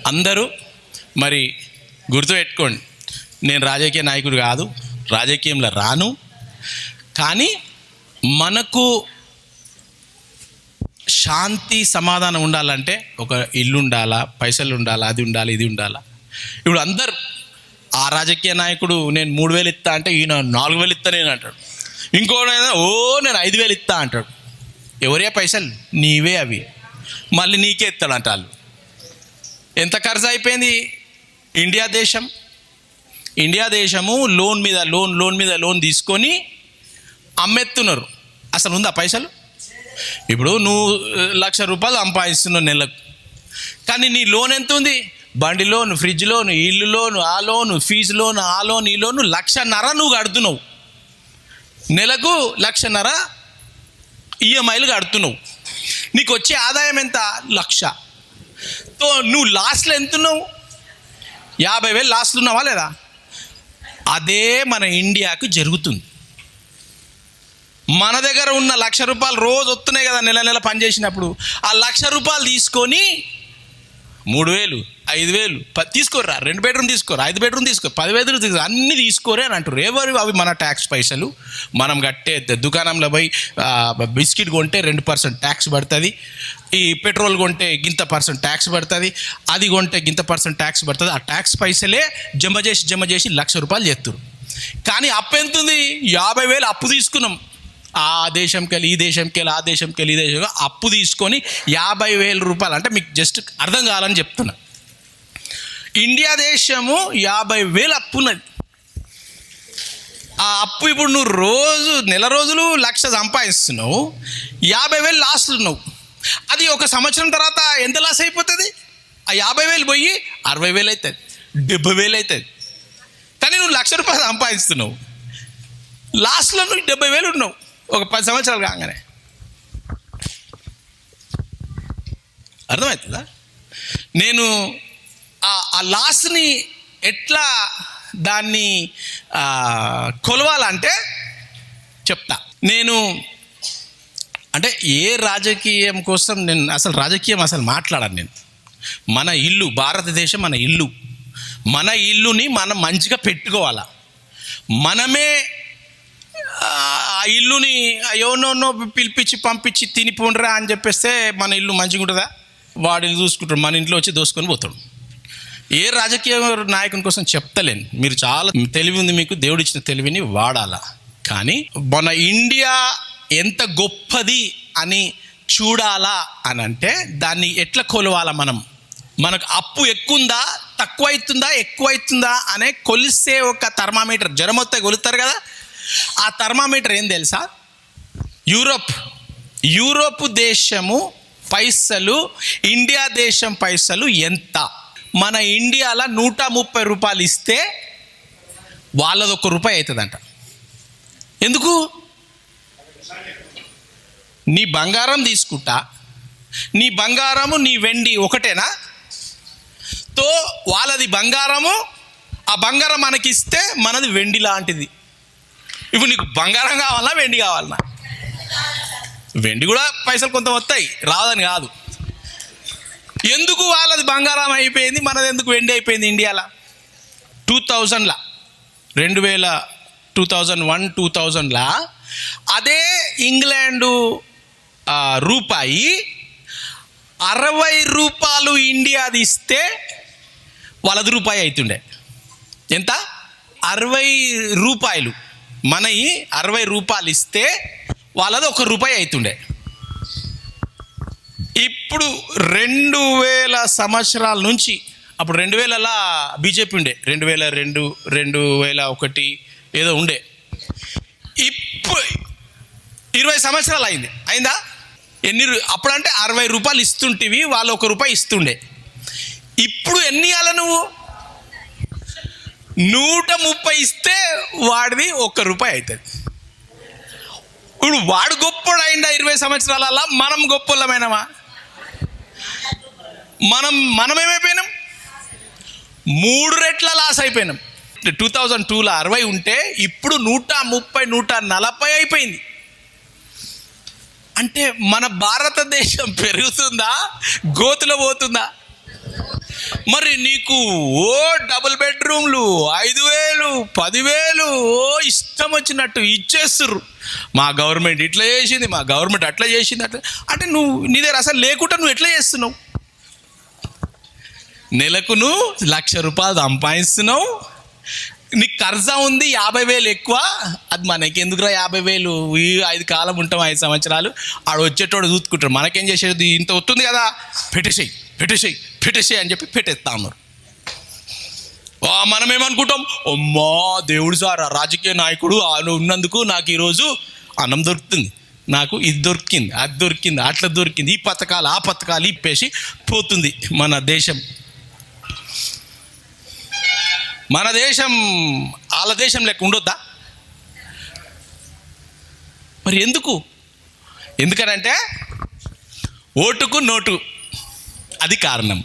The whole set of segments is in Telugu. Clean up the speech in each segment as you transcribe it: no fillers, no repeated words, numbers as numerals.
అందరూ మరి గుర్తుపెట్టుకోండి, నేను రాజకీయ నాయకుడు కాదు, రాజకీయంలో రాను. కానీ మనకు శాంతి సమాధానం ఉండాలంటే ఒక ఇల్లు ఉండాలా, పైసలు ఉండాలా, అది ఉండాలి, ఇది ఉండాలా. ఇప్పుడు అందరు ఆ రాజకీయ నాయకుడు నేను 3,000 ఇస్తా అంటే ఈయన 4,000 ఇస్తా నేను అంటాడు. ఇంకోటి నేను 5,000 ఇస్తా అంటాడు. ఎవరే పైసలు? నీవే, అవి మళ్ళీ నీకే ఇస్తాడు అంట. వాళ్ళు ఎంత ఖర్చు అయిపోయింది ఇండియా దేశము లోన్ మీద లోన్ తీసుకొని అమ్మెత్తున్నారు. అసలు ఉందా పైసలు? ఇప్పుడు నువ్వు 1,00,000 రూపాయలు సంపాదిస్తున్నావు నెలకు, కానీ నీ లోన్ ఎంత ఉంది? బండి లోను, ఫ్రిడ్జ్ లోను, ఇల్లు లోను, ఆ లోను, ఫీజు లోను, ఆ లోను, ఈ లోను 1,50,000 నువ్వు కడుతున్నావు. నెలకు 1,50,000 ఈఎంఐలు కడుతున్నావు. నీకు వచ్చే ఆదాయం ఎంత? 1,00,000. తో నువ్వు లాస్ట్లో ఎంతున్నావు? 50,000 లాస్ట్లో ఉన్నావా లేదా? అదే మన ఇండియాకు జరుగుతుంది. మన దగ్గర ఉన్న 1,00,000 రూపాయలు రోజు వస్తున్నాయి కదా, నెల పనిచేసినప్పుడు. ఆ 1,00,000 రూపాయలు తీసుకొని 3,000, 5,000 తీసుకోరా, 2 బెడ్రూమ్ తీసుకోరా, 5 బెడ్రూమ్ తీసుకో, 10 బెడ్రూమ్ తీసుకో, అన్నీ తీసుకోరే అని అంటారు. ఎవరు అవి? మన ట్యాక్స్ పైసలు. మనం కట్టే దుకాణంలో పోయి బిస్కెట్ కొంటే 2% ట్యాక్స్ పడుతుంది, ఈ పెట్రోల్ కొంటే గింత % ట్యాక్స్ పడుతుంది, అది కొంటే గింత % ట్యాక్స్ పడుతుంది. ఆ ట్యాక్స్ పైసలే జమ చేసి 1,00,000 రూపాయలు చేస్తారు. కానీ అప్పు ఎంత ఉంది? 50,000 అప్పు తీసుకున్నాం. ఆ దేశంకి వెళ్ళి, ఈ దేశంకి వెళ్ళి, ఆ దేశంకి వెళ్ళి, ఈ దేశంకి అప్పు తీసుకొని 50,000 రూపాయలు. అంటే మీకు జస్ట్ అర్థం కావాలని చెప్తున్నా. ఇండియా దేశము 50,000 అప్పు ఉన్నది. ఆ అప్పు ఇప్పుడు నువ్వు నెల రోజులు 1,00,000 సంపాదిస్తున్నావు, 50,000 లాస్లు ఉన్నావు. అది ఒక సంవత్సరం తర్వాత ఎంత లాస్ అయిపోతుంది? ఆ 50,000 పోయి 60,000 అవుతుంది, 70,000 అవుతుంది. కానీ నువ్వు 1,00,000 రూపాయలు సంపాదిస్తున్నావు, లాస్ట్లో నువ్వు 70,000 ఉన్నావు. ఒక 10 సంవత్సరాలు కాగానే అర్థమవుతుందా? నేను ఆ లాస్ని ఎట్లా దాన్ని కొలవాలంటే చెప్తా. నేను అంటే ఏ రాజకీయం కోసం నేను అసలు రాజకీయం మాట్లాడాను. నేను మన ఇల్లు, భారతదేశం మన ఇల్లుని మనం మంచిగా పెట్టుకోవాలా. మనమే ఆ ఇల్లుని ఎవరినో పిలిపించి పంపించి తినిపోండిరా అని చెప్పేస్తే మన ఇల్లు మంచిగా ఉంటుందా? వాడిని చూసుకుంటాడు, మన ఇంట్లో వచ్చి దోసుకొని పోతాడు. ఏ రాజకీయ నాయకుని కోసం చెప్తలేను, మీరు చాలా తెలివి ఉంది, మీకు దేవుడు ఇచ్చిన తెలివిని వాడాలా. కానీ మన ఇండియా ఎంత గొప్పది అని చూడాలా అని అంటే దాన్ని ఎట్లా కొలవాలా? మనకు అప్పు ఎక్కువందా, తక్కువ అవుతుందా అనే కొలిసే ఒక థర్మామీటర్. జ్వరం వస్తే కొలుస్తారు కదా, ఆ థర్మామీటర్ ఏం తెలుసా? యూరోప్ దేశము పైసలు, ఇండియా దేశం పైసలు ఎంత? మన ఇండియాలో 130 రూపాయలు ఇస్తే వాళ్ళది ₹1 అవుతుందంట. ఎందుకు? నీ బంగారం తీసుకుంటా, నీ బంగారము నీ వెండి ఒకటేనా? తో వాళ్ళది బంగారము, ఆ బంగారం మనకిస్తే మనది వెండి లాంటిది. ఇప్పుడు నీకు బంగారం కావాలన్నా వెండి కావాలన్నా? వెండి కూడా పైసలు కొంత వస్తాయి, రాదని కాదు. ఎందుకు వాళ్ళది బంగారం అయిపోయింది, మనది ఎందుకు వెండి అయిపోయింది? ఇండియాలో 2000లా 2001, 2000లా అదే ఇంగ్లాండు రూపాయి 60 రూపాయలు ఇండియాది ఇస్తే వాళ్ళది రూపాయి అవుతుండే. ఎంత? 60 రూపాయలు. మనవి 60 రూపాయలు ఇస్తే వాళ్ళది ₹1 అవుతుండే. ఇప్పుడు 2000 సంవత్సరాల నుంచి, అప్పుడు 2000లా బీజేపీ ఉండే, 2002, 2001 ఏదో ఉండే. ఇప్పుడు 20 సంవత్సరాలు అయిందా? అప్పుడంటే 60 రూపాయలు ఇస్తుంటివి, వాళ్ళు ₹1 ఇస్తుండే. ఇప్పుడు ఎన్ని ఇవ్వాలి నువ్వు? 130 ఇస్తే వాడిది ₹1 అవుతుంది. ఇప్పుడు వాడు గొప్పోడు అయిందా 20 సంవత్సరాలలో? మనం గొప్పోళ్ళమైనమా? మనమేమైపోయినాం? 3 రెట్ల లాస్ అయిపోయినాం. 2002లో 60 ఉంటే ఇప్పుడు 130, 140 అయిపోయింది. అంటే మన భారతదేశం పెరుగుతుందా, గోతులో పోతుందా? మరి నీకు ఓ డబుల్ బెడ్రూమ్లు 5,000 10,000 ఓ ఇష్టం వచ్చినట్టు ఇచ్చేస్తుర్రు. మా గవర్నమెంట్ ఇట్లా చేసింది, మా గవర్నమెంట్ అట్లా చేసింది, అట్లా అంటే నువ్వు నీ దగ్గర అసలు లేకుండా నువ్వు ఎట్లా చేస్తున్నావు? నెలకు నువ్వు 1,00,000 రూపాయలు సంపాదిస్తున్నావు, నీకు కర్జా ఉంది 50,000 ఎక్కువ. అది మనకి ఎందుకురా 50,000, ఈ 5 కాలం ఉంటాం 5 సంవత్సరాలు, ఆడు వచ్చేటోడు చూసుకుంటారు. మనకేం చేసేది, ఇంత వస్తుంది కదా పెట్టేసేయి పెట్టేసేయి పెట్టేసేయి అని చెప్పి పెట్టేస్తా ఉన్నారు. మనం ఏమనుకుంటాం, అమ్మా దేవుడు సార్ రాజకీయ నాయకుడు ఉన్నందుకు నాకు ఈరోజు అన్నం దొరుకుతుంది, నాకు ఇది దొరికింది, అది దొరికింది, అట్లా దొరికింది, ఈ పథకాలు ఆ పథకాలు ఇప్పేసి పోతుంది మన దేశం. మన దేశం వాళ్ళ దేశం లెక్క ఉండొద్దా? మరి ఎందుకనంటే ఓటుకు నోటు, అది కారణం.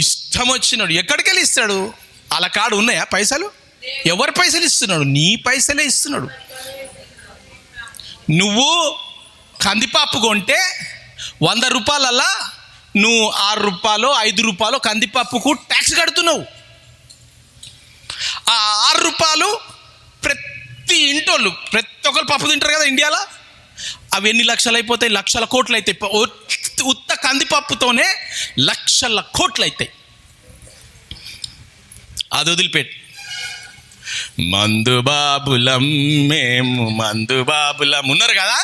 ఇష్టం వచ్చినాడు ఎక్కడికి వెళ్ళి ఇస్తాడు? వాళ్ళ కాడు ఉన్నాయా పైసలు? ఎవరి పైసలు ఇస్తున్నాడు? నీ పైసలే ఇస్తున్నాడు. నువ్వు కందిపప్పు కొంటే 100 రూపాయలల్లా నువ్వు 6 రూపాయలు 5 రూపాయలు కందిపప్పుకు ట్యాక్స్ కడుతున్నావు. ఆ 6 రూపాయలు ప్రతి ఇంటోళ్ళు ప్రతి ఒక్కరు పప్పు తింటారు కదా ఇండియాలో. అవి ఎన్ని లక్షలు అయిపోతాయి? లక్షల కోట్లు అవుతాయి. ఉత్త కందిపప్పుతోనే లక్షల కోట్లు అవుతాయి. అది వదిలిపెట్టి మందు బాబులం మేము మందు బాబులం ఉన్నారు కదా.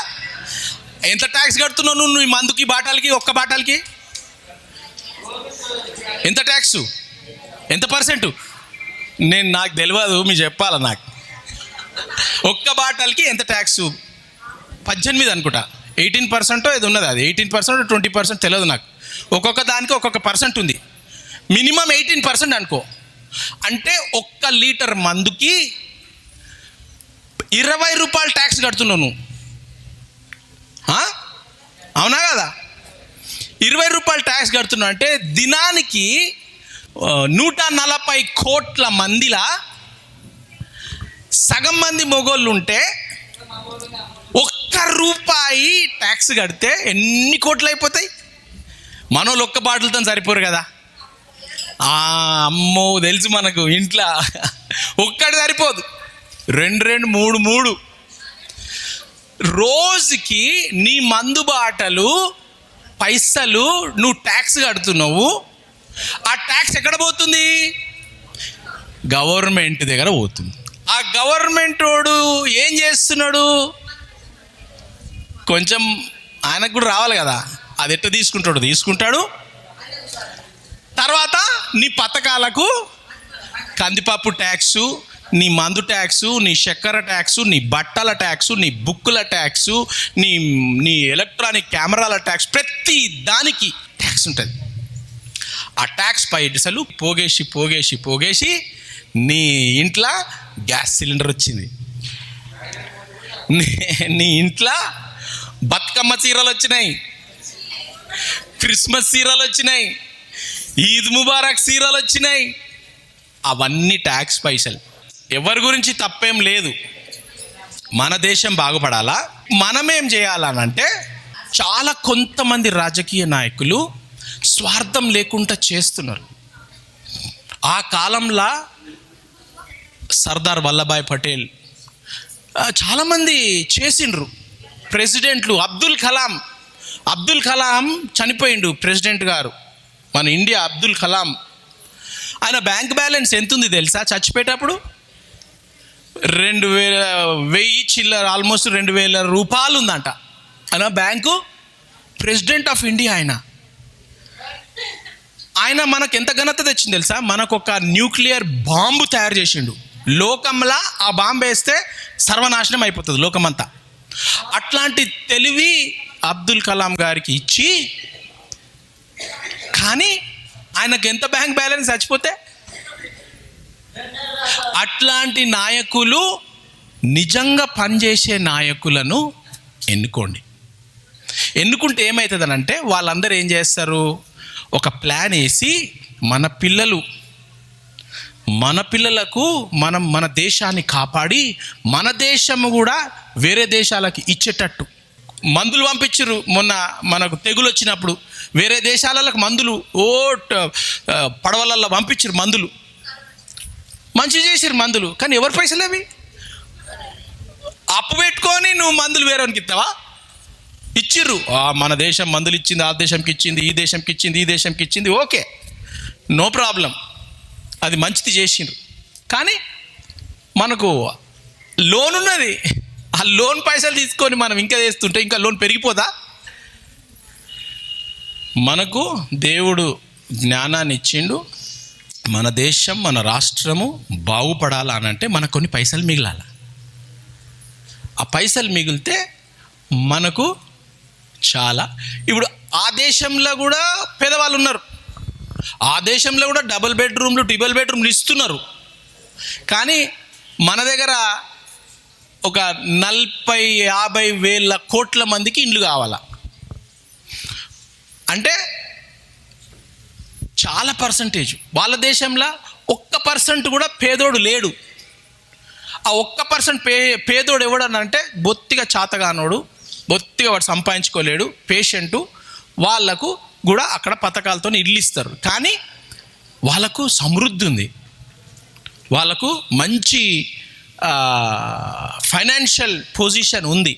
ఎంత ట్యాక్స్ కడుతున్నావు నువ్వు ఈ మందుకి, బాటలకి, ఒక్క బాటలకి ఎంత ట్యాక్సు, ఎంత పర్సెంటు? నాకు తెలియదు, మీరు చెప్పాలా నాకు. ఒక్క బాటల్కి ఎంత ట్యాక్సు? 18 అనుకుంటా, 18% ఇది ఉన్నది. అది 18% 20% తెలియదు నాకు. ఒక్కొక్క దానికి ఒక్కొక్క పర్సెంట్ ఉంది. మినిమం 18% అనుకో. అంటే 1 లీటర్ మందుకి 20 రూపాయలు ట్యాక్స్ కడుతున్నావు నువ్వు. అవునా కదా? 20 రూపాయలు ట్యాక్స్ కడుతున్నావు అంటే దినానికి 140 కోట్ల మందిలా సగం మంది మొగోళ్ళు ఉంటే 1 రూపాయి ట్యాక్స్ కడితే ఎన్ని కోట్లు అయిపోతాయి? మనోళ్ళు ఒక్క బాటిల్తో సరిపోరు కదా. అమ్మో తెలుసు మనకు, ఇంట్లో ఒక్కటి సరిపోదు, 2 3 రోజుకి నీ మందు బాటలు పైసలు నువ్వు ట్యాక్స్ కడుతున్నావు. ఆ ట్యాక్స్ ఎక్కడ పోతుంది? గవర్నమెంట్ దగ్గర పోతుంది. ఆ గవర్నమెంట్ వాడు ఏం చేస్తున్నాడు? కొంచెం ఆయనకు కూడా రావాలి కదా. అది ఎట్లా తీసుకుంటాడు. తర్వాత నీ పథకాలకు కందిపప్పు ట్యాక్సు, నీ మందు ట్యాక్సు, నీ చక్కెర ట్యాక్సు, నీ బట్టల ట్యాక్సు, నీ బుక్కుల ట్యాక్సు, నీ ఎలక్ట్రానిక్ కెమెరాల ట్యాక్స్, ప్రతి దానికి ట్యాక్స్ ఉంటుంది. ఆ ట్యాక్స్ పైసలు పోగేసి నీ ఇంట్లో గ్యాస్ సిలిండర్ వచ్చింది, నీ ఇంట్లో బతుకమ్మ చీరలు వచ్చినాయి, క్రిస్మస్ చీరలు వచ్చినాయి, ఈద్ ముబారక్ చీరలు వచ్చినాయి. అవన్నీ ట్యాక్స్ పైసలు. ఎవరి గురించి తప్పేం లేదు. మన దేశం బాగుపడాలా. మనమేం చేయాలనంటే, చాలా కొంతమంది రాజకీయ నాయకులు స్వార్థం లేకుండా చేస్తున్నారు. ఆ కాలంలో సర్దార్ వల్లభాయ్ పటేల్, చాలామంది చేసిండ్రు. ప్రెసిడెంట్లు అబ్దుల్ కలాం చనిపోయిండు. ప్రెసిడెంట్ గారు మన ఇండియా అబ్దుల్ కలాం. ఆయన బ్యాంక్ బ్యాలెన్స్ ఎంత ఉంది తెలుసా? చచ్చిపోయేటప్పుడు 2,000 చిల్లర, ఆల్మోస్ట్ 2,000 రూపాయలు ఉందంట. ఆయన బ్యాంకు ప్రెసిడెంట్ ఆఫ్ ఇండియా. ఆయన మనకు ఎంత ఘనత తెచ్చింది తెలుసా? మనకు ఒక న్యూక్లియర్ బాంబు తయారు చేసిండు. లోకంలా ఆ బాంబు వేస్తే సర్వనాశనం అయిపోతుంది లోకమంతా. అట్లాంటి తెలివి అబ్దుల్ కలాం గారికి ఇచ్చి, కానీ ఆయనకు ఎంత బ్యాంక్ బ్యాలెన్స్ చచ్చిపోతే. అట్లాంటి నాయకులు, నిజంగా పనిచేసే నాయకులను ఎన్నుకుంటే ఏమవుతుందనంటే, వాళ్ళందరూ ఏం చేస్తారు? ఒక ప్లాన్ వేసి మన పిల్లలకు మన దేశాన్ని కాపాడి, మన దేశము కూడా వేరే దేశాలకు ఇచ్చేటట్టు. మందులు పంపించారు మొన్న మనకు తెగులు వచ్చినప్పుడు. వేరే దేశాలకు మందులు పడవలల్లో పంపించారు, మందులు మంచి చేసారు మందులు. కానీ ఎవరి పైసలు అవి? అప్పు పెట్టుకొని నువ్వు మందులు వేరేవానికి ఇస్తావా? ఇచ్చిర్రు. మన దేశం మందులు ఇచ్చింది, ఆ దేశంకి ఇచ్చింది, ఈ దేశంకి ఇచ్చింది, ఈ దేశంకి ఇచ్చింది, ఓకే, నో ప్రాబ్లం, అది మంచిది చేసిండ్రు. కానీ మనకు లోన్ ఉన్నది, ఆ లోన్ పైసలు తీసుకొని మనం ఇంకా చేస్తుంటే ఇంకా లోన్ పెరిగిపోదా? మనకు దేవుడు జ్ఞానాన్ని ఇచ్చిండు. మన దేశం, మన రాష్ట్రము బాగుపడాలా అని అంటే మనకు కొన్ని పైసలు మిగిలాల. ఆ పైసలు మిగిలితే మనకు చాలా, ఇప్పుడు ఆ దేశంలో కూడా పేదవాళ్ళు ఉన్నారు, ఆ దేశంలో కూడా డబుల్ బెడ్రూమ్లు, ట్రిపుల్ బెడ్రూమ్లు ఇస్తున్నారు. కానీ మన దగ్గర ఒక 40-50 వేల కోట్ల మందికి ఇండ్లు కావాలా అంటే చాలా పర్సంటేజ్. వాళ్ళ దేశంలో 1% కూడా పేదోడు లేడు. ఆ 1% పేదోడు ఎవడనంటే బొత్తిగా చాతగానోడు, బొత్తిగా వాడు సంపాదించుకోలేడు, పేషెంటు. వాళ్ళకు కూడా అక్కడ పథకాలతో ఇల్లు ఇస్తారు. కానీ వాళ్ళకు సమృద్ధి ఉంది, వాళ్ళకు మంచి ఫైనాన్షియల్ పొజిషన్ ఉంది.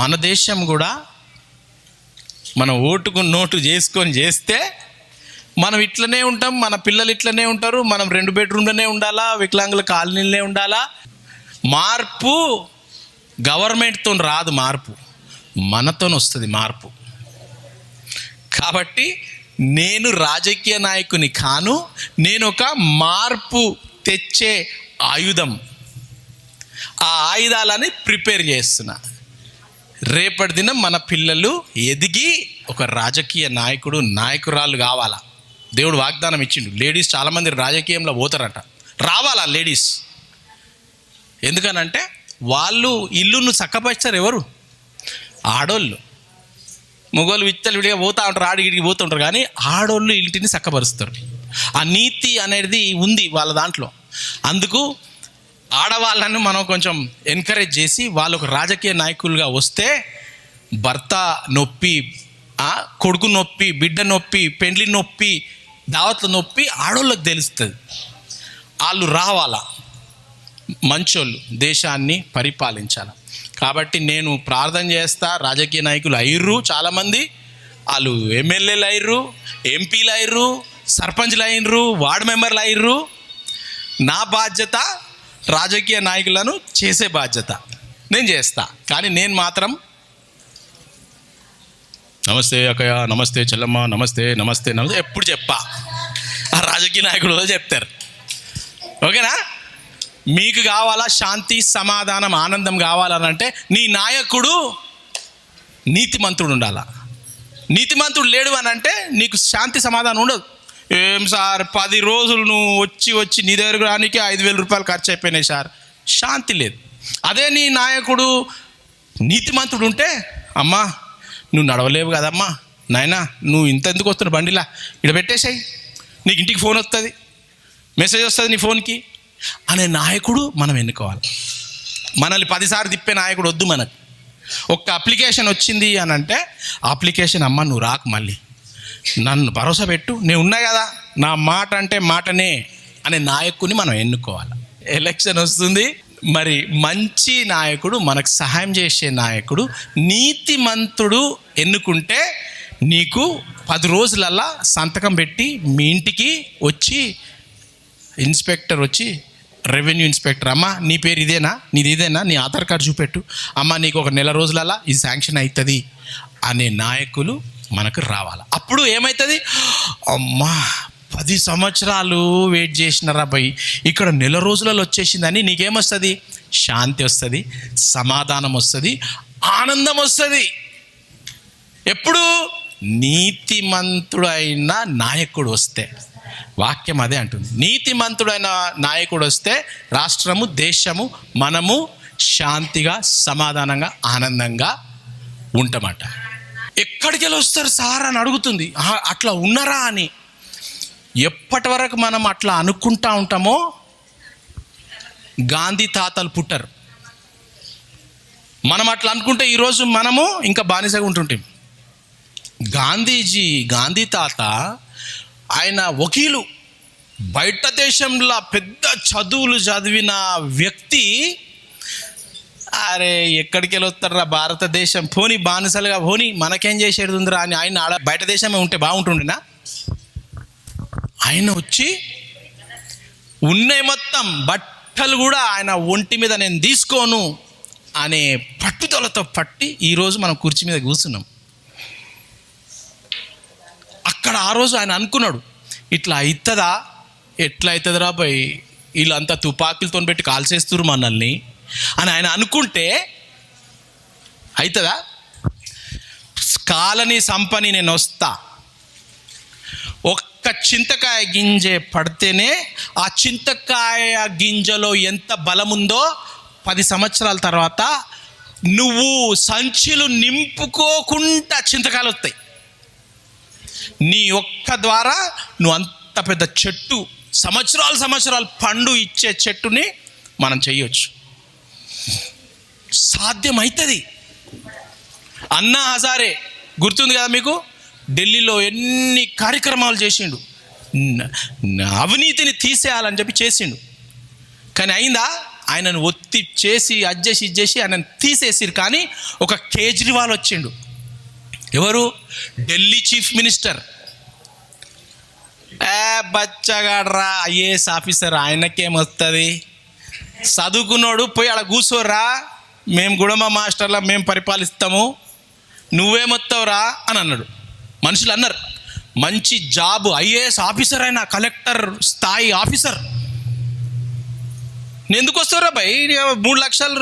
మన దేశం కూడా మనం ఓటుకు నోటు చేసుకొని చేస్తే మనం ఇట్లనే ఉంటాం, మన పిల్లలు ఇట్లనే ఉంటారు, మనం 2 బెడ్రూమ్లోనే ఉండాలా, వికలాంగుల కాలనీలనే ఉండాలా. మార్పు గవర్నమెంట్తో రాదు, మార్పు మనతో వస్తుంది మార్పు. కాబట్టి నేను రాజకీయ నాయకుని కాను, నేను ఒక మార్పు తెచ్చే ఆయుధం. ఆ ఆయుధాలని ప్రిపేర్ చేస్తున్నా. రేపటి దినం మన పిల్లలు ఎదిగి ఒక రాజకీయ నాయకుడు, నాయకురాలు కావాలా. దేవుడు వాగ్దానం ఇచ్చిండు. లేడీస్ చాలామంది రాజకీయంలో పోతారట, రావాలా లేడీస్. ఎందుకనంటే వాళ్ళు ఇల్లును చక్కపరుస్తారు. ఎవరు? ఆడోళ్ళు. మగోళ్ళు విచ్చలు విడిగా పోతూ ఉంటారు, ఆడిగిడికి పోతూ ఉంటారు. కానీ ఆడోళ్ళు ఇంటిని చక్కపరుస్తారు. ఆ నీతి అనేది ఉంది వాళ్ళ దాంట్లో. అందుకు ఆడవాళ్ళను మనం కొంచెం ఎంకరేజ్ చేసి వాళ్ళు ఒక రాజకీయ నాయకులుగా వస్తే భర్త నొప్పి, కొడుకు నొప్పి, బిడ్డ నొప్పి, పెండ్లి నొప్పి, దావత్ల నొప్పి ఆడోళ్ళకి తెలుస్తుంది. వాళ్ళు రావాలా, మంచోళ్ళు దేశాన్ని పరిపాలించాలి. కాబట్టి నేను ప్రార్థన చేస్తా. రాజకీయ నాయకులు అయ్యిర్రు చాలామంది, వాళ్ళు ఎమ్మెల్యేలు అయ్యిర్రు, ఎంపీలు అయ్యిర్రు, సర్పంచ్లు అయ్యిర్రు, వార్డు మెంబర్లు అయ్యిర్రు. నా బాధ్యత రాజకీయ నాయకులను చేసే బాధ్యత నేను చేస్తా. కానీ నేను మాత్రం నమస్తే అక్కయ్య, నమస్తే చెల్లమ్మ, నమస్తే నమస్తే నమస్తే ఎప్పుడు చెప్పా. ఆ రాజకీయ నాయకులు చెప్తారు. ఓకేనా? మీకు కావాలా శాంతి, సమాధానం, ఆనందం కావాలనంటే నీ నాయకుడు నీతిమంతుడు ఉండాలా. నీతిమంతుడు లేడు అని అంటే నీకు శాంతి సమాధానం ఉండదు. ఏం సార్ 10 రోజులు నువ్వు వచ్చి నీ దగ్గర రానికి 5,000 రూపాయలు ఖర్చు అయిపోయినాయి సార్, శాంతి లేదు. అదే నీ నాయకుడు నీతిమంతుడు ఉంటే, అమ్మా నువ్వు నడవలేవు కదమ్మా నాయనా, నువ్వు ఇంత ఎందుకు వస్తున్నావు బండిలా, ఇక్కడ పెట్టేసాయి, నీకు ఇంటికి ఫోన్ వస్తుంది, మెసేజ్ వస్తుంది నీ ఫోన్కి అనే నాయకుడు మనం ఎన్నుకోవాలి. మనల్ని 10 సార్లు తిప్పే నాయకుడు వద్దు మనకు. ఒక్క అప్లికేషన్ వచ్చింది అని అంటే అప్లికేషన్, అమ్మ నువ్వు రాకు, మళ్ళీ నన్ను భరోసా పెట్టు, నేను ఉన్నా కదా, నా మాట అంటే మాటనే అనే నాయకుడిని మనం ఎన్నుకోవాలి. ఎలక్షన్ వస్తుంది, మరి మంచి నాయకుడు, మనకు సహాయం చేసే నాయకుడు, నీతిమంతుడు ఎన్నుకుంటే నీకు 10 రోజులల్లా సంతకం పెట్టి మీ ఇంటికి వచ్చి ఇన్స్పెక్టర్ వచ్చి, రెవెన్యూ ఇన్స్పెక్టర్, అమ్మ నీ పేరు ఇదేనా, నీది ఇదేనా, నీ ఆధార్ కార్డు చూపెట్టు, అమ్మ నీకు ఒక 1 నెల రోజులల్లా ఇది శాంక్షన్ అవుతుంది అనే నాయకులు మనకు రావాలి. అప్పుడు ఏమవుతుంది, అమ్మా 10 సంవత్సరాలు వెయిట్ చేసినారా భయ్, ఇక్కడ 1 నెల రోజులలో వచ్చేసిందని నీకేమొస్తుంది? శాంతి వస్తుంది, సమాధానం వస్తుంది, ఆనందం వస్తుంది. ఎప్పుడు? నీతిమంతుడైన నాయకుడు వస్తే. వాక్యం అదే అంటుంది, నీతిమంతుడైన నాయకుడు వస్తే రాష్ట్రము, దేశము, మనము శాంతిగా, సమాధానంగా, ఆనందంగా ఉంటామట. ఎక్కడికి వెళ్ళి వస్తారు సార్ అని అడుగుతుంది. అట్లా ఉన్నారా అని. ఎప్పటి వరకు మనం అట్లా అనుకుంటా ఉంటామో గాంధీ తాతలు పుట్టరు. మనం అట్లా అనుకుంటే ఈరోజు మనము ఇంకా బానిసగా ఉంటుంటాం. గాంధీ తాత ఆయన వకీలు, బయట దేశంలో పెద్ద చదువులు చదివిన వ్యక్తి. అరే ఎక్కడికి వెళ్ళొస్తారా భారతదేశం, పోనీ బానిసలుగా పోనీ మనకేం చేసేది ఉందిరా అని ఆయన ఆడ బయట దేశమే ఉంటే బాగుంటుండేనా? ఆయన వచ్చి ఉన్నాయి మొత్తం బట్టలు కూడా ఆయన ఒంటి మీద నేను తీసుకోను అనే పట్టుదలతో పట్టి ఈరోజు మనం కుర్చీ మీద కూర్చున్నాం. అక్కడ ఆ రోజు ఆయన అనుకున్నాడు, ఇట్లా అవుతుందా, ఎట్లా అవుతుందిరా భయ్, వీళ్ళంతా తుపాకులతో పెట్టి కాల్చేస్తున్నారు మనల్ని అని ఆయన అనుకుంటే అవుతుందా? కాలని సంపని నేను వస్తా, ఒక్క చింతకాయ గింజ పడితేనే ఆ చింతకాయ గింజలో ఎంత బలముందో 10 సంవత్సరాల తర్వాత నువ్వు సంచులు నింపుకోకుండా చింతకాయలు వస్తాయి. నీ ఒక్క ద్వారా నువ్వు అంత పెద్ద చెట్టు, సంవత్సరాలు పండు ఇచ్చే చెట్టుని మనం చెయ్యొచ్చు. సాధ్యమవుతుంది. అన్నా హజారే గుర్తుంది కదా మీకు, ఢిల్లీలో ఎన్ని కార్యక్రమాలు చేసిండు, అవినీతిని తీసేయాలని చెప్పి చేసిండు. కానీ అయిందా? ఆయనను ఒత్తి చేసి అజ్జేసి ఆయనను తీసేసిరు. కానీ ఒక కేజ్రీవాల్ వచ్చిండు. ఎవరు? Delhi chief minister. బచ్చగాడ్రా, ఐఏఎస్ ఆఫీసర్, ఆయనకేమొస్తుంది? చదువుకున్నాడు, పోయి అలా కూర్చోరా, మేము గుడమ మాస్టర్లా మేము పరిపాలిస్తాము, నువ్వేమొస్తావురా అని అన్నాడు. మనుషులు అన్నారు, మంచి జాబ్, ఐఏఎస్ ఆఫీసర్ అయినా, కలెక్టర్ స్థాయి ఆఫీసర్, ఎందుకు వస్తావురా భయ్, 3 లక్షలు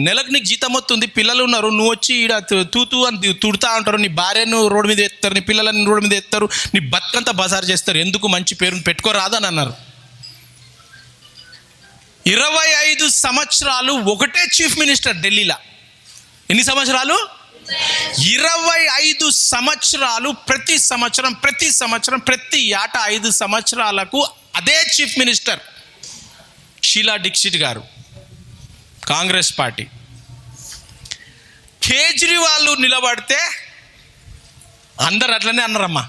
నెలకు నీకు జీతం వస్తుంది, పిల్లలు ఉన్నారు, నువ్వు వచ్చి ఈడ తూతూ అని తుడుతా ఉంటారు, నీ భార్యను రోడ్డు మీద ఎత్తారు, నీ పిల్లలని రోడ్డు మీద ఎత్తారు, నీ బతుకంతా బజారు చేస్తారు, ఎందుకు మంచి పేరుని పెట్టుకోరాదు అని అన్నారు. 25 సంవత్సరాలు ఒకటే చీఫ్ మినిస్టర్ ఢిల్లీలో. ఎన్ని సంవత్సరాలు? 25 సంవత్సరాలు. ప్రతి సంవత్సరం ప్రతి ఏటా 5 సంవత్సరాలకు అదే చీఫ్ మినిస్టర్. షీలా దీక్షిత్ గారు, కాంగ్రెస్ పార్టీ. కేజ్రీవాల్ నిలబడితే అందరు అట్లనే అన్నారమ్మా,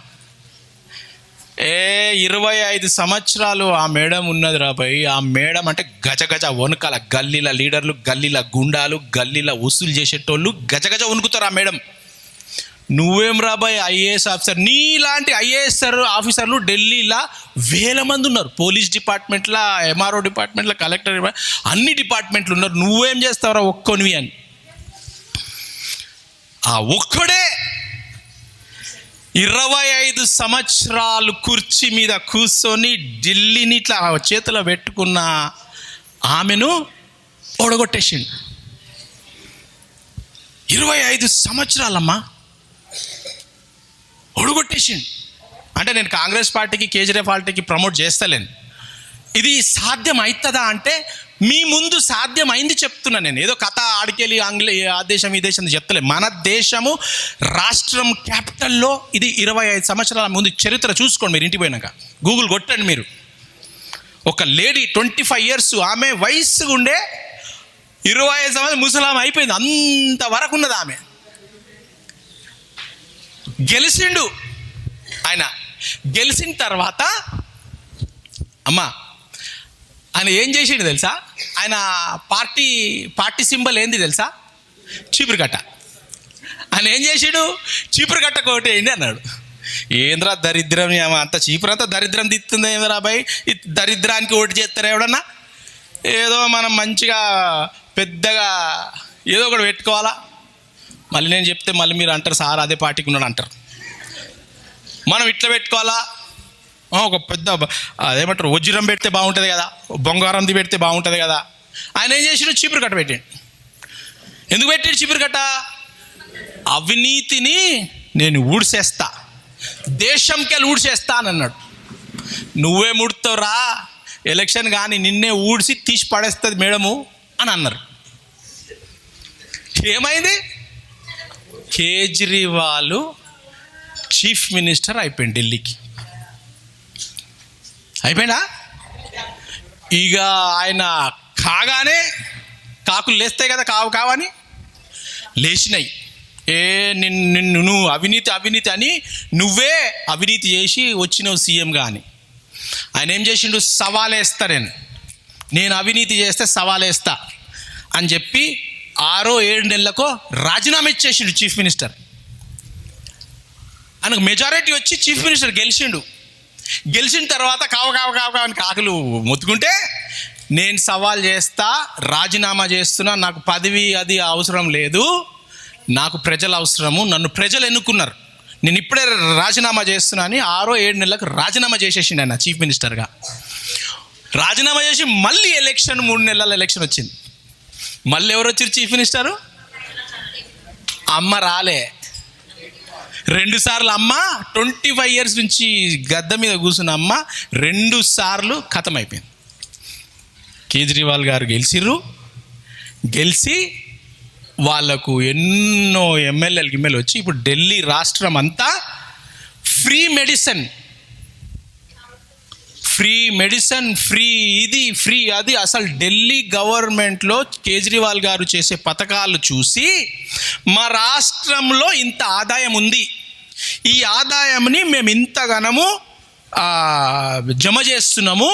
25 సంవత్సరాలు ఆ మేడం ఉన్నది రాబాయి. ఆ మేడం అంటే గజ వణుకాల, గల్లీల లీడర్లు, గల్లీల గుండాలు, గల్లీల వసూలు చేసేటోళ్ళు గజ వణుకుతారు ఆ మేడం. నువ్వేం రాబాయి ఐఏఎస్ ఆఫీసర్, నీలాంటి ఐఏఎస్ ఆఫీసర్లు ఢిల్లీలో 1000 మంది ఉన్నారు. పోలీస్ డిపార్ట్మెంట్లో, ఎంఆర్ఓ డిపార్ట్మెంట్లో, కలెక్టర్, అన్ని డిపార్ట్మెంట్లు ఉన్నారు. నువ్వేం చేస్తావురా ఒక్కొనివి అని. ఆ ఒక్కడే 25 సంవత్సరాలు కుర్చీ మీద కూర్చొని ఢిల్లీని ఇట్లా చేతిలో పెట్టుకున్న ఆమెను ఓడగొట్టేసిండు. 25 సంవత్సరాలమ్మా ఓడగొట్టేసిండు. అంటే నేను కాంగ్రెస్ పార్టీకి, కేజ్రీవాల్ పార్టీకి ప్రమోట్ చేస్తలేను. ఇది సాధ్యం అవుతుందా అంటే మీ ముందు సాధ్యమైంది చెప్తున్నా నేను. ఏదో కథ ఆడికెళ్ళి ఆ దేశం ఈ దేశం చెప్తలే. మన దేశము రాష్ట్రం క్యాపిటల్లో ఇది 25 సంవత్సరాల ముందు చరిత్ర చూసుకోండి. మీరు ఇంటికి పోయినాక గూగుల్ కొట్టండి మీరు. ఒక లేడీ 25 years, ఆమె వయస్సు ఉండే 25 సంవత్సరాలు ముసలాం అయిపోయింది, అంతవరకు ఉన్నది ఆమె. గెలిచిండు ఆయన. గెలిచిన తర్వాత అమ్మా ఆయన ఏం చేసిండు తెలుసా? ఆయన పార్టీ సింబల్ ఏంది తెలుసా? చీపురు కట్ట. ఆయన ఏం చేసాడు? చీపురు కట్ట కోటేయండి అన్నాడు. ఏంద్రా దరిద్రం, అంత చీపురంతా దరిద్రం దిస్తుంది ఏంద్రా బాయ్, ఈ దరిద్రానికి ఓటు చేస్తారా ఎవడన్నా? ఏదో మనం మంచిగా పెద్దగా ఏదో ఒకటి పెట్టుకోవాలా. మళ్ళీ నేను చెప్తే మళ్ళీ మీరు అంటారు సార్ అదే పార్టీకి ఉన్నాడు అంటారు. మనం ఇట్లా పెట్టుకోవాలా, ఒక పెద్ద అదేమంటారు వజ్రం పెడితే బాగుంటుంది కదా, బొంగారంది పెడితే బాగుంటుంది కదా. ఆయన ఏం చేసాడు? చీపురు కట్ట పెట్టాడు. ఎందుకు పెట్టాడు చీపురు కట్ట? అవినీతిని నేను ఊడ్చేస్తా, దేశంకెళ్ళి ఊడ్చేస్తా అని అన్నాడు. నువ్వే ముడుతావురా, ఎలక్షన్ కానీ నిన్నే ఊడ్చి తీసి పడేస్తుంది మేడము అని అన్నారు. ఏమైంది? కేజ్రీవాల్ చీఫ్ మినిస్టర్ అయిపోయింది ఢిల్లీకి. అయిపోయినా ఇక ఆయన కాగానే కాకులు లేస్తాయి కదా, కావని లేచినాయి. నిన్ను నువ్వు అవినీతి అని నువ్వే అవినీతి చేసి వచ్చినావు సీఎంగా అని. ఆయన ఏం చేసిండు, సవాలేస్తా నేను అవినీతి చేస్తే సవాలేస్తా అని చెప్పి 6-7 నెలలకో రాజీనామా ఇచ్చేసిండు చీఫ్ మినిస్టర్. ఆయనకు మెజారిటీ వచ్చి చీఫ్ మినిస్టర్ గెలిచిన తర్వాత కావ అని కాకులు మొత్తుకుంటే, నేను సవాల్ చేస్తా, రాజీనామా చేస్తున్నా, నాకు పదవి అది అవసరం లేదు, నాకు ప్రజలు అవసరము, నన్ను ప్రజలు ఎన్నుకున్నారు, నేను ఇప్పుడే రాజీనామా చేస్తున్నా అని 6-7 నెలలకు రాజీనామా చేసేసిండు ఆయన చీఫ్ మినిస్టర్గా. రాజీనామా చేసి మళ్ళీ 3 నెలల ఎలక్షన్ వచ్చింది. మళ్ళీ ఎవరు వచ్చారు చీఫ్ మినిస్టరు? అమ్మ రాలే. 2 సార్లు అమ్మ, 25 years నుంచి గద్ద మీద కూర్చున్న అమ్మ 2 సార్లు ఖతం అయిపోయింది. కేజ్రీవాల్ గారు గెలిచి వాళ్లకు ఎన్నో ఎమ్మెల్యేలు వచ్చి ఇప్పుడు ఢిల్లీ రాష్ట్రం అంతా ఫ్రీ మెడిసిన్ ఫ్రీ అది. అసలు ఢిల్లీ గవర్నమెంట్లో కేజ్రీవాల్ గారు చేసే పథకాలు చూసి మా రాష్ట్రంలో ఇంత ఆదాయం ఉంది, ఈ ఆదాయంని మేము ఇంతగానము జమ చేస్తున్నాము,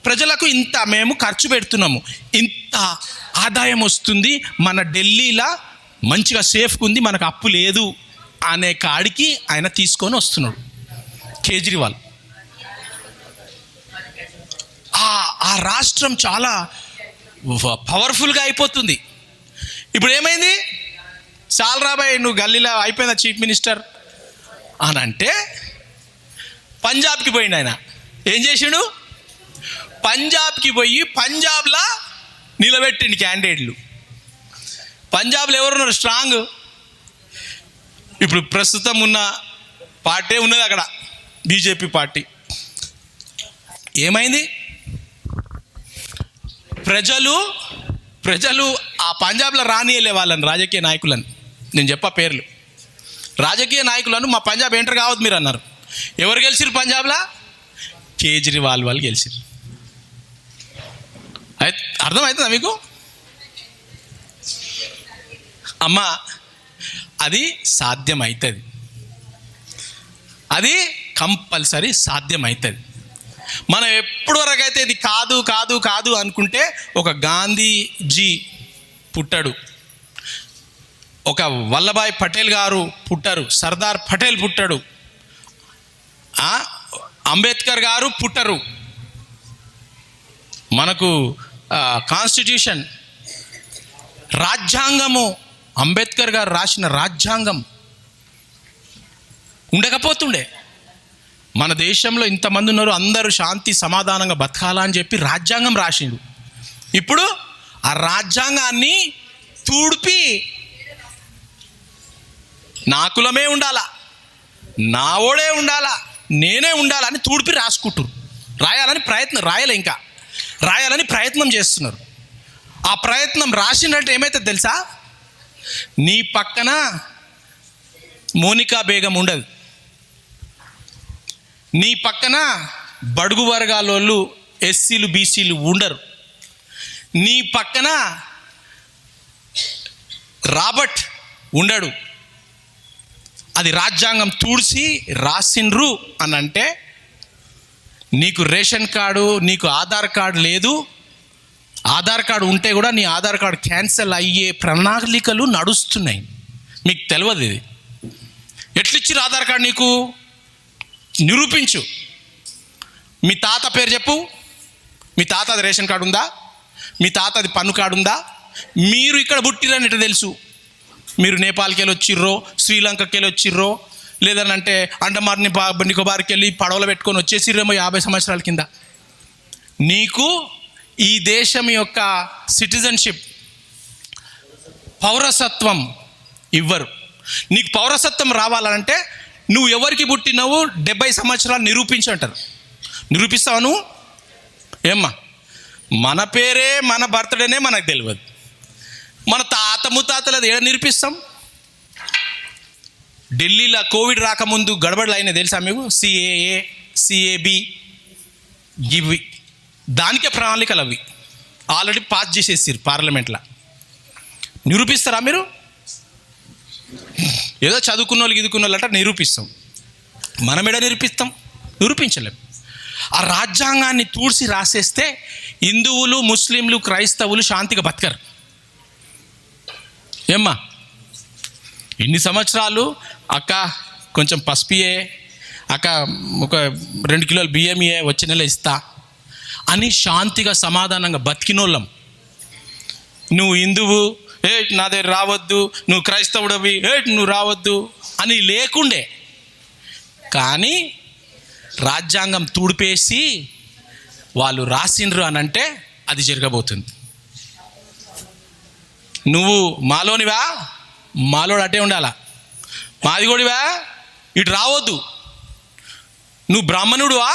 ప్రజలకు ఇంత మేము ఖర్చు పెడుతున్నాము, ఇంత ఆదాయం వస్తుంది, మన ఢిల్లీలో మంచిగా సేఫ్గా ఉంది, మనకు అప్పు లేదు అనే కాడికి ఆయన తీసుకొని వస్తున్నాడు కేజ్రీవాల్. ఆ రాష్ట్రం చాలా పవర్ఫుల్గా అయిపోతుంది. ఇప్పుడు ఏమైంది, చాలు రాబాయ్ నువ్వు గల్లీలో అయిపోయిందా చీఫ్ మినిస్టర్ అని అంటే, పంజాబ్కి పోయిండు ఆయన. ఏం చేసిండు, పంజాబ్కి పోయి పంజాబ్లో నిలబెట్టిండు క్యాండిడేట్లు. పంజాబ్లో ఎవరున్నారు స్ట్రాంగ్? ఇప్పుడు ప్రస్తుతం ఉన్న పార్టీ ఉన్నది అక్కడ, బీజేపీ పార్టీ. ఏమైంది, ప్రజలు ఆ పంజాబ్లో రానియలే వాళ్ళని, రాజకీయ నాయకులను, నేను చెప్పా పేర్లు, రాజకీయ నాయకులను మా పంజాబ్ ఎంటర్ కావద్దు మీరు అన్నారు. ఎవరు గెలిచిరు పంజాబ్లో? కేజ్రీవాల్ వాళ్ళు గెలిచిరు. అయితే అర్థమవుతుందా మీకు? అమ్మ అది సాధ్యమవుతుంది, అది కంపల్సరీ సాధ్యమవుతుంది. మనం ఎప్పటి వరకు అయితే ఇది కాదు అనుకుంటే, ఒక గాంధీజీ పుట్టాడు, ఒక వల్లభాయ్ పటేల్ గారు పుట్టారు, సర్దార్ పటేల్ పుట్టాడు, అంబేద్కర్ గారు పుట్టరు. మనకు కాన్స్టిట్యూషన్, రాజ్యాంగము, అంబేద్కర్ గారు రాసిన రాజ్యాంగం ఉండకపోతుండే. మన దేశంలో ఇంతమంది ఉన్నారు, అందరూ శాంతి సమాధానంగా బతకాలా అని చెప్పి రాజ్యాంగం రాసిండు. ఇప్పుడు ఆ రాజ్యాంగాన్ని తూడిపి నా కులమే ఉండాలా, నా ఓడే ఉండాలా, నేనే ఉండాలని తూడిపి రాసుకుంటారు. రాయాలని ప్రయత్నం చేస్తున్నారు. ఆ ప్రయత్నం రాసినట్టు ఏమైతే తెలుసా, నీ పక్కన మోనికా బేగం ఉండదు, నీ పక్కన బడుగు వర్గాల వాళ్ళు ఎస్సీలు బీసీలు ఉండరు, నీ పక్కన రాబర్ట్ ఉండడు. అది రాజ్యాంగం తూడ్చి రాసిండ్రు అని అంటే, నీకు రేషన్ కార్డు, నీకు ఆధార్ కార్డు లేదు, ఆధార్ కార్డు ఉంటే కూడా నీ ఆధార్ కార్డు క్యాన్సిల్ అయ్యే ప్రణాళికలు నడుస్తున్నాయి. మీకు తెలియదు ఇది. ఎట్లిచ్చిరు ఆధార్ కార్డు? నీకు నిరూపించు. మీ తాత పేరు చెప్పు, మీ తాతది రేషన్ కార్డు ఉందా, మీ తాతది పన్ను కార్డు ఉందా, మీరు ఇక్కడ పుట్టిరని ఎట్లా తెలుసు? మీరు నేపాల్కి వెళ్ళి వచ్చిర్రో, శ్రీలంకకి వెళ్ళి వచ్చిర్రో, లేదనంటే అండమాన్ నికోబార్కి వెళ్ళి పడవలు పెట్టుకొని వచ్చేసిర్రేమో 50 సంవత్సరాల కింద. నీకు ఈ దేశం యొక్క సిటిజన్షిప్, పౌరసత్వం ఇవ్వరు. నీకు పౌరసత్వం రావాలంటే నువ్వు ఎవరికి పుట్టినావు 70 సంవత్సరాలు నిరూపించి అంటారు. నిరూపిస్తావు నువ్వు? ఏమ్మా, మన పేరే, మన బర్త్డేనే మనకు తెలియదు, మన తాత ముత్తాతలది ఏడ నిరూపిస్తాం? ఢిల్లీలో కోవిడ్ రాకముందు గడబడలు అయినాయి తెలుసా మీకు? CAA, CAB ఇవి దానికే ప్రణాళికలు, అవి ఆల్రెడీ పాస్ చేసేసారు పార్లమెంట్లో. నిరూపిస్తారా మీరు? ఏదో చదువుకున్న వాళ్ళు గిదుకున్న వాళ్ళు అంటే నిరూపిస్తాం. మనం ఎడ నిరూపిస్తాం? నిరూపించలేం. ఆ రాజ్యాంగాన్ని తూడ్చి రాసేస్తే హిందువులు, ముస్లింలు, క్రైస్తవులు శాంతిగా బతకరు. ఏమ్మా, ఇన్ని సంవత్సరాలు అక్క కొంచెం పసుపియే, అక్క ఒక 2 కిలోలు బియ్యమియే, వచ్చే నెల ఇస్తా అని శాంతిగా సమాధానంగా బతికినోళ్ళం. నువ్వు హిందువు, నా దగ్గర రావద్దు, నువ్వు క్రైస్తవుడవి, నువ్వు రావద్దు అని లేకుండే. కానీ రాజ్యాంగం తుడిపేసి వాళ్ళు రాసిండ్రు అని అంటే అది జరగబోతుంది. నువ్వు మాలోనివా, మాలోడు అట్టే ఉండాలా, మాది కూడివా, ఇటు రావద్దు, నువ్వు బ్రాహ్మణుడువా,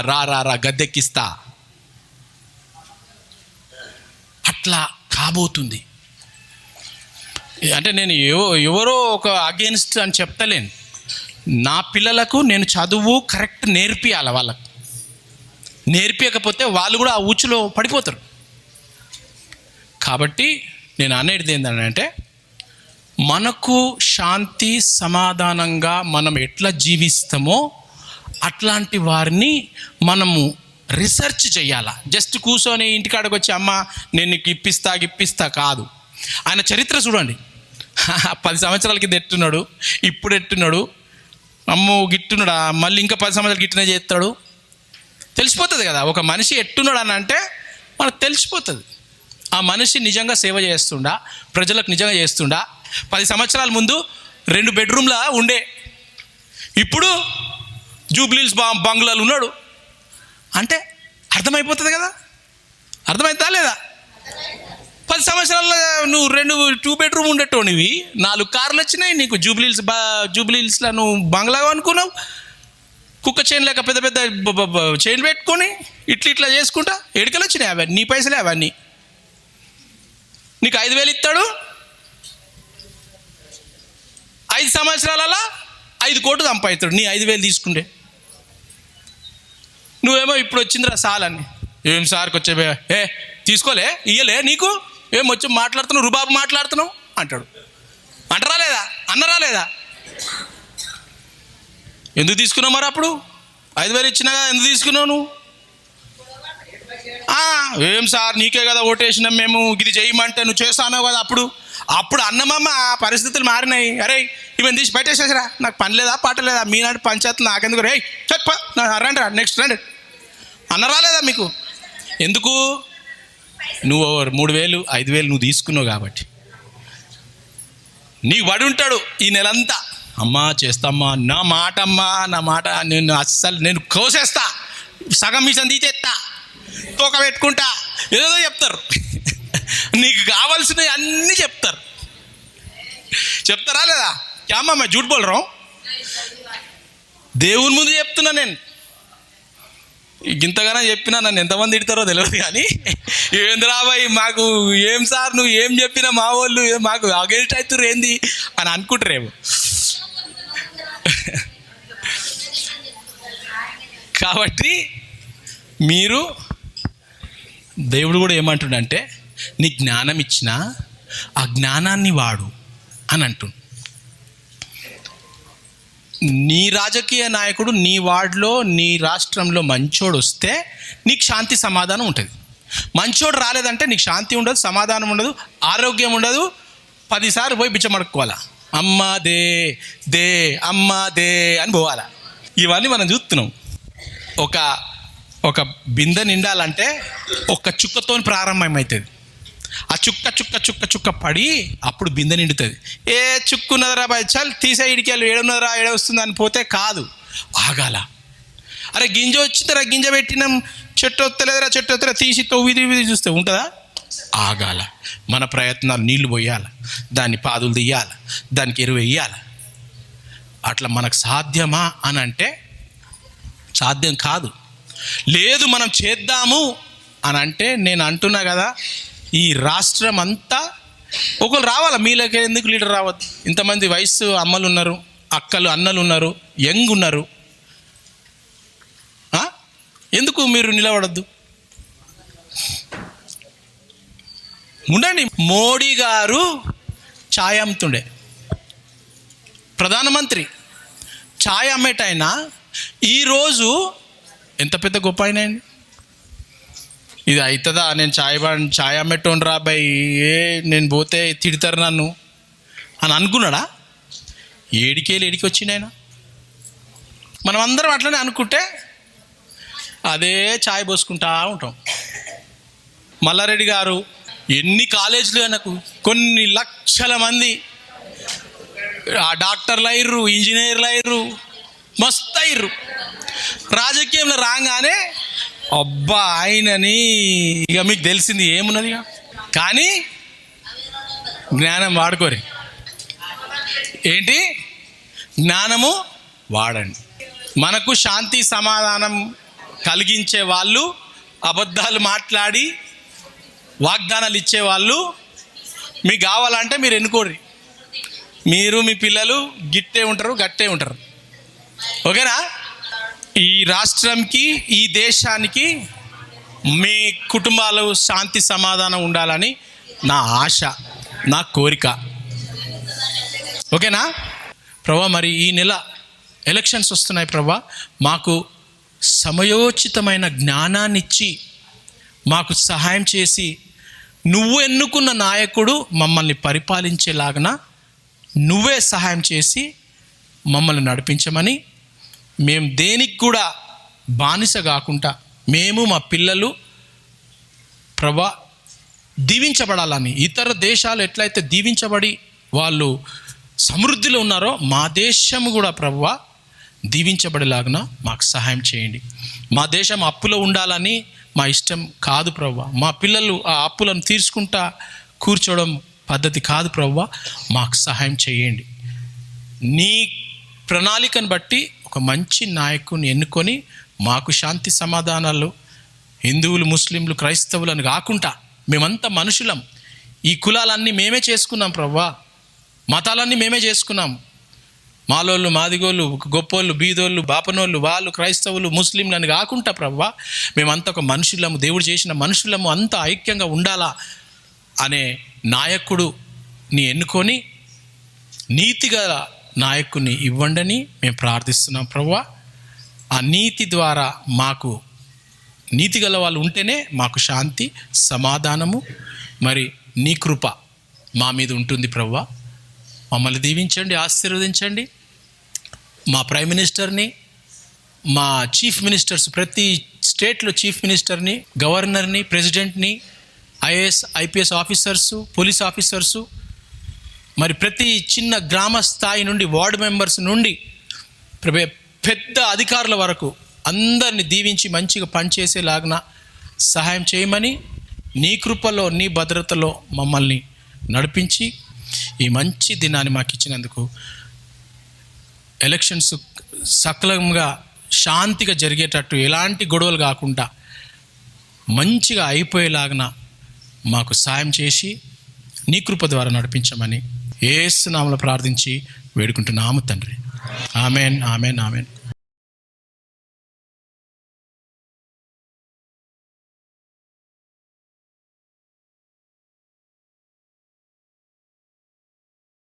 రా రా రా గద్దెక్కిస్తా, అట్లా కాబోతుంది. అంటే నేను ఎవరో ఒక అగేన్స్ట్ అని చెప్తలేను. నా పిల్లలకు నేను చదువు కరెక్ట్ నేర్పియాలి. వాళ్ళకు నేర్పించకపోతే వాళ్ళు కూడా ఆ ఊచులో పడిపోతారు. కాబట్టి నేను అనేది ఏంటంటే, మనకు శాంతి సమాధానంగా మనం ఎట్లా జీవిస్తామో అట్లాంటి వారిని మనము రిసర్చ్ చేయాలా. జస్ట్ కూర్చొని ఇంటికాడకు వచ్చి అమ్మ నేను నీకు ఇప్పిస్తా కాదు. ఆయన చరిత్ర చూడండి. 10 సంవత్సరాల కింద ఎట్టున్నాడు, ఇప్పుడు ఎట్టున్నాడు, అమ్మో గిట్టున్నాడా, మళ్ళీ ఇంకా 10 సంవత్సరాలు గిట్టునే చేస్తాడు. తెలిసిపోతుంది కదా ఒక మనిషి ఎట్టున్నాడు అని అంటే మనకు తెలిసిపోతుంది. ఆ మనిషి నిజంగా సేవ చేస్తుండా, ప్రజలకు నిజంగా చేస్తుండా. 10 సంవత్సరాల ముందు 2 బెడ్రూమ్ల ఉండే, ఇప్పుడు జూబ్లీహిల్స్ బంగ్లాలు ఉన్నాడు అంటే అర్థమైపోతుంది కదా. అర్థమవుతుందా లేదా? 10 సంవత్సరాల్లో నువ్వు 2 బెడ్రూమ్ ఉండేటోనివి, 4 కార్లు వచ్చినాయి నీకు. జూబ్లీహిల్స్లో నువ్వు బంగ్లా అనుకున్నావు, కుక్క చైన్ లేక పెద్ద పెద్ద చైన్ పెట్టుకొని ఇట్లా చేసుకుంటా ఎడికలు వచ్చినాయి. అవన్నీ నీ పైసలే, అవన్నీ నీకు 5,000 ఇస్తాడు. 5 సంవత్సరాలలో 5 కోట్లు సంపాదిస్తాడు నీ 5,000 తీసుకుంటే. నువ్వేమో ఇప్పుడు వచ్చిందిరా సాలని, ఏం సార్కి వచ్చే తీసుకోలే, ఇయ్యలే నీకు, ఏం వచ్చి మాట్లాడుతున్నావు, రుబాబు మాట్లాడుతున్నావు అంటాడు. అంటరా లేదా? అన్నరా లేదా? ఎందుకు తీసుకున్నావు మరి? అప్పుడు 5,000 ఇచ్చినా కదా, ఎందుకు తీసుకున్నావు నువ్వు? ఏం సార్ నీకే కదా ఓటేసినాం మేము, ఇది చేయమంటే నువ్వు చేస్తానో కదా. అప్పుడు అన్నమమ్మ ఆ పరిస్థితులు మారినాయి. అరే ఇవన్నీ తీసి బయటేసేసరా, నాకు పని లేదా పాట లేదా, మీనాడు పంచాయతీలు నాకెందుకు, రే చెప్ప రండి రా నెక్స్ట్ రండి అన్నరా లేదా మీకు? ఎందుకు? నువ్వు 3,000 5,000 నువ్వు తీసుకున్నావు కాబట్టి నీకు పడి ఉంటాడు ఈ నెలంతా. అమ్మా చేస్తామ్మా, నా మాట అమ్మా, నా మాట నేను కోసేస్తా, సగం మిషన్ తీసేస్తా, తోక పెట్టుకుంటా, ఏదో చెప్తారు. నీకు కావాల్సినవి అన్నీ చెప్తారా లేదా? క్యామ్మా मैं झूठ बोल रहा हूं. దేవుని ముందు చెప్తున్నా నేను. ఇంతగానో చెప్పినా నన్ను ఎంతమంది తిడతారో తెలియదు కానీ, ఏందిరా బాయ్ మాకు ఏం సార్ నువ్వు ఏం చెప్పినా మా వాళ్ళు మాకు అగేన్స్ట్ అవుతుర్రు ఏంది అని అనుకుంటారేమో. కాబట్టి మీరు, దేవుడు కూడా ఏమంటుండంటే నీ జ్ఞానం ఇచ్చినా ఆ జ్ఞానాన్ని వాడు అని అంటుండు. నీ రాజకీయ నాయకుడు నీ వార్డులో నీ రాష్ట్రంలో మంచోడు వస్తే నీకు శాంతి సమాధానం ఉంటుంది. మంచోడు రాలేదంటే నీకు శాంతి ఉండదు, సమాధానం ఉండదు, ఆరోగ్యం ఉండదు. 10 సార్లు పోయి బిచ్చమడుకోవాలా, అమ్మా దే దే అమ్మా దే అని పోవాలా. ఇవన్నీ మనం చూస్తున్నాం. ఒక బిందె నిండాలంటే ఒక చుక్కతో ప్రారంభమవుతుంది. ఆ చుక్క పడి అప్పుడు బిందె నిండుతుంది. ఏ చుక్కున్నదరా బాయ్ చల్ తీసే ఇడికెళ్ళి ఏడున్నదరా ఏడ వస్తుందని పోతే కాదు, ఆగాల. అరే గింజ వచ్చిందిరా, గింజ పెట్టినాం, చెట్టు వస్తలేదురా తీసి తొవ్వి చూస్తే ఉంటుందా? ఆగాల. మన ప్రయత్నాలు నీళ్లు పోయాలి, దాన్ని పాదులు తీయాలి, దానికి ఎరువు వేయాలి. అట్లా మనకు సాధ్యమా అని అంటే సాధ్యం కాదు. లేదు మనం చేద్దాము అని అంటే, నేను అంటున్నా కదా, ఈ రాష్ట్రం అంతా ఒకరు రావాలా. మీలోకి ఎందుకు లీడర్ రావద్దు? ఇంతమంది వయసు అమ్మలు ఉన్నారు, అక్కలు అన్నలు ఉన్నారు, యంగ్ ఉన్నారు, ఎందుకు మీరు నిలబడద్దు? ఉండండి. మోడీ గారు ఛాయ్ అమ్ముతుండే, ప్రధానమంత్రి, ఛాయ్ అమ్మేటైనా ఈరోజు ఎంత పెద్ద గొప్ప అయినా అండి. ఇది అవుతుందా, నేను ఛాయ్ అమ్మేటోని రాబాయి, నేను పోతే తిడతారు నన్ను అని అనుకున్నాడా? ఏడికి వచ్చిండు ఆయన. మనం అందరం అట్లనే అనుకుంటే అదే ఛాయ్ పోసుకుంటా ఉంటాం. మల్లారెడ్డి గారు ఎన్ని కాలేజీలు, ఆయనకు కొన్ని లక్షల మంది డాక్టర్లు అయ్యారు, ఇంజనీర్లు అయ్యారు, మస్తు అయ్యారు. రాజకీయంలో రాగానే అబ్బా ఆయనని ఇక మీకు తెలిసింది ఏమున్నది. కానీ జ్ఞానం వాడుకోరి. ఏంటి జ్ఞానము వాడండి. మనకు శాంతి సమాధానం కలిగించే వాళ్ళు, అబద్ధాలు మాట్లాడి వాగ్దానాలు ఇచ్చేవాళ్ళు మీకు కావాలంటే మీరు ఎన్నుకోర్రి. మీరు మీ పిల్లలు గిట్టే ఉంటారు, గట్టే ఉంటారు. ఓకేనా? ఈ రాష్ట్రంకి, ఈ దేశానికి, మీ కుటుంబాలు శాంతి సమాధానం ఉండాలని నా ఆశ, నా కోరిక. ఓకేనా ప్రభా? మరి ఈ నెల ఎలక్షన్స్ వస్తున్నాయి ప్రభా, మాకు సమయోచితమైన జ్ఞానాన్ని ఇచ్చి మాకు సహాయం చేసి నువ్వు ఎన్నుకున్న నాయకుడు మమ్మల్ని పరిపాలించేలాగన నువ్వే సహాయం చేసి మమ్మల్ని నడిపించమని, మేము దేనికి కూడా బానిస కాకుండా మేము మా పిల్లలు ప్రభా దీవించబడాలని, ఇతర దేశాలు ఎట్లయితే దీవించబడి వాళ్ళు సమృద్ధిలో ఉన్నారో మా దేశం కూడా ప్రభువా దీవించబడేలాగున మాకు సహాయం చేయండి. మా దేశం అప్పులో ఉండాలని మా ఇష్టం కాదు ప్రభువా. మా పిల్లలు ఆ అప్పులను తీర్చుకుంటా కూర్చోవడం పద్ధతి కాదు ప్రభువా. మాకు సహాయం చేయండి. నీ ప్రణాళికను బట్టి ఒక మంచి నాయకుని ఎన్నుకొని మాకు శాంతి సమాధానాలు, హిందువులు, ముస్లింలు, క్రైస్తవులు అని కాకుండా మేమంతా మనుషులం. ఈ కులాలన్నీ మేమే చేసుకున్నాం ప్రభువా, మతాలన్నీ మేమే చేసుకున్నాం. మాలోళ్ళు, మాదిగోళ్ళు, గొప్పోళ్ళు, బీదోళ్ళు, బాపనోళ్ళు, వాళ్ళు క్రైస్తవులు, ముస్లింలు అని కాకుండా ప్రభువా మేమంతా ఒక మనుషులము, దేవుడు చేసిన మనుషులము, అంతా ఐక్యంగా ఉండాలా అనే నాయకుడిని ఎన్నుకొని నీతిగా నాయకుడిని ఇవ్వండని మేము ప్రార్థిస్తున్నాం ప్రభువా. ఆ నీతి ద్వారా మాకు నీతి గల వాళ్ళు ఉంటేనే మాకు శాంతి సమాధానము, మరి నీ కృప మా మీద ఉంటుంది ప్రభువా. మమ్మల్ని దీవించండి, ఆశీర్వదించండి. మా ప్రైమ్ మినిస్టర్ని, మా చీఫ్ మినిస్టర్స్, ప్రతి స్టేట్లో చీఫ్ మినిస్టర్ని, గవర్నర్ని, ప్రెసిడెంట్ని, IAS IPS officers, police officers, మరి ప్రతి చిన్న గ్రామ స్థాయి నుండి, వార్డు మెంబర్స్ నుండి పెద్ద అధికారుల వరకు అందరిని దీవించి మంచిగా పనిచేసేలాగా సహాయం చేయమని, నీ కృపలో, నీ భద్రతలో మమ్మల్ని నడిపించి ఈ మంచి దినాన్ని మాకు ఇచ్చినందుకు, ఎలక్షన్స్ సకలంగా శాంతిగా జరిగేటట్టు, ఎలాంటి గొడవలు కాకుండా మంచిగా అయిపోయేలాగా మాకు సాయం చేసి నీ కృప ద్వారా నడిపించమని యేసు నామములో ప్రార్థించి వేడుకుంటున్నాము తండ్రి. Amen, amen, amen.